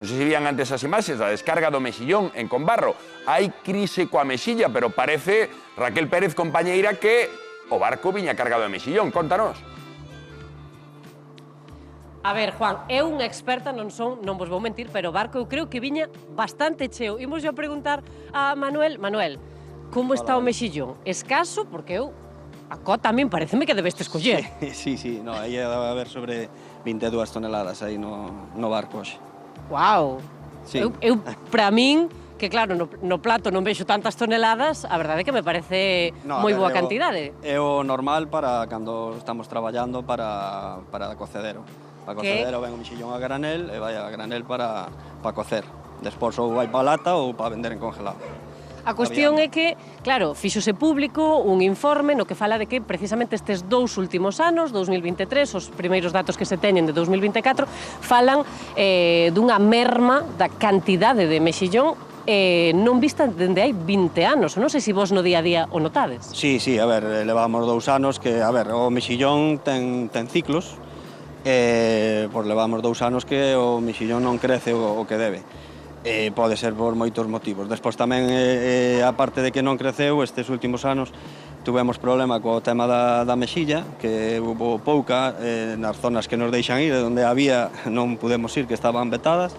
Non sei se vían antes as imaxes da descarga do mexillón en Combarro. Hai crise coa mexilla, pero parece, Raquel Pérez, compañeira, que o barco viña cargado de mexillón. Contanos. A ver, Juan, eu unha experta non son, non vos vou mentir, pero o barco eu creo que viña bastante cheo. Imos a preguntar a Manuel. Manuel, como está o mexillón? Escaso? Porque eu, a cota a min pareceme que debeste escoller. Sí, no, aí debe haber sobre 22 toneladas aí no barco hoxe. Guau! Sí. Eu para min, que claro, no plato non vexo tantas toneladas, a verdade é que me parece moi boa cantidade. É o normal para cando estamos traballando para cocedero. Para cocedero ven o mexillón a granel e vai a granel para cocer. Despois ou vai para lata ou para vender en congelado. A cuestión é que, claro, fíxose público un informe no que fala de que precisamente estes dous últimos anos, 2023, os primeiros datos que se teñen de 2024, falan dunha merma da cantidade de mexillón non vista dende hai 20 anos. Non sei se vos no día a día o notades. Sí, a ver, levamos 2 anos que, a ver, o mexillón ten ciclos, pois levamos 2 anos que o mexillón non crece o que debe. Pode ser por moitos motivos. Despois tamén, a parte de que non creceu, estes últimos anos tuvemos problema co tema da mexilla, que hubo pouca nas zonas que nos deixan ir, onde había non pudemos ir, que estaban vetadas,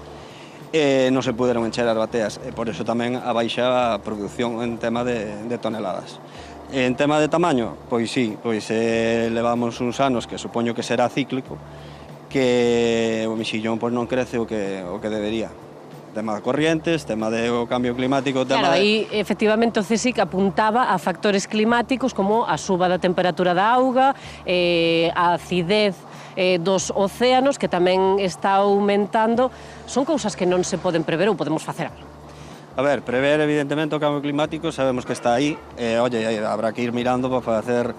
non se puderon encher as bateas, por iso tamén a baixa a produción en tema de toneladas. En tema de tamaño, pois sí, levamos uns anos que supoño que será cíclico, que o mexillón non crece o que debería. Tema de corrientes, tema do cambio climático... Claro, aí efectivamente o CSIC apuntaba a factores climáticos como a suba da temperatura da auga, a acidez dos océanos, que tamén está aumentando. Son cousas que non se poden prever ou podemos facer algo. A ver, prever evidentemente o cambio climático, sabemos que está aí, oye, habrá que ir mirando para facer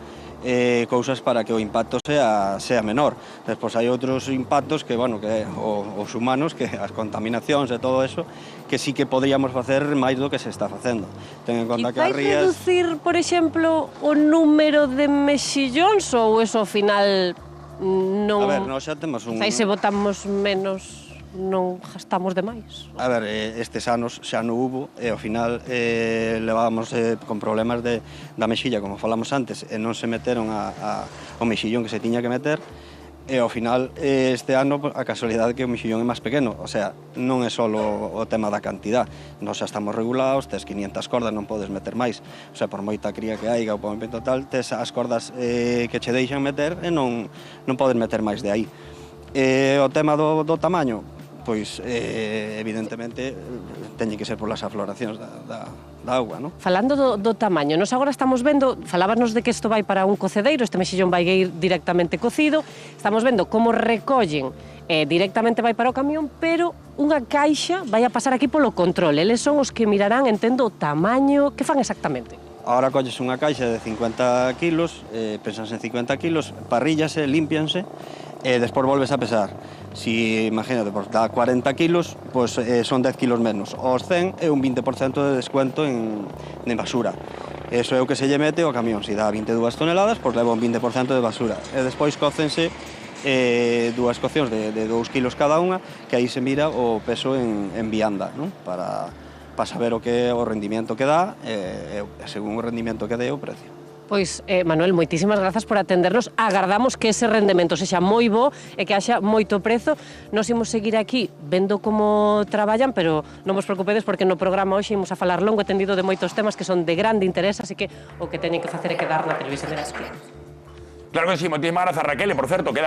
cousas para que o impacto sea menor. Despois hai outros impactos que, bueno, que os humanos, que as contaminacións e todo eso, que sí que podríamos facer máis do que se está facendo. Ten en conta que as rías... reducir, por exemplo, o número de mexillóns ou eso ao final non... A ver, nós xa temos un... Se botamos menos, non gastamos demais. A ver, estes anos xa non hubo e ao final levábamos con problemas da mexilla, como falamos antes, e non se meteron o mexillón que se tiña que meter, e ao final este ano a casualidade que o mexillón é máis pequeno, o sea, non é só o tema da cantidad, nós xa estamos regulados, tes 500 cordas, non podes meter máis, o sea, por moita cría que haiga ou por moito tal, tes as cordas que che deixan meter e non podes meter máis de aí. O tema do tamaño, pois evidentemente teñen que ser polas afloracións da auga, non? Falando do tamaño, nos agora estamos vendo, falábanos de que isto vai para un cocedeiro, este mexillón vai ir directamente cocido, estamos vendo como recollen directamente vai para o camión, pero unha caixa vai a pasar aquí polo control. Eles son os que mirarán, entendo, o tamaño, que fan exactamente? Agora colles unha caixa de 50 kilos, pensanse en 50 kilos, parríllase, límpianse, e despois volves a pesar. Si, imagínate, dá 40 kilos, pois son 10 kilos menos. Os 100 é un 20% de descuento en basura. Eso é o que se lle mete ao camión. Si dá 22 toneladas, pois leva un 20% de basura. E despois cócense dúas coccións de 2 kilos cada unha, que aí se mira o peso en vianda, non? Para saber o rendimento que dá, e según o rendimento que dé o precio. Pois, Manuel, moitísimas grazas por atendernos. Agardamos que ese rendemento sexa moi bo e que haxa moito prezo. Nos imos seguir aquí vendo como traballan, pero non vos preocupedes porque no programa hoxe imos a falar longo e tendido de moitos temas que son de grande interés, así que o que teñen que facer é quedar na televisión de las clientes. Claro que sí, moitísimas grazas, Raquel, e por certo, queda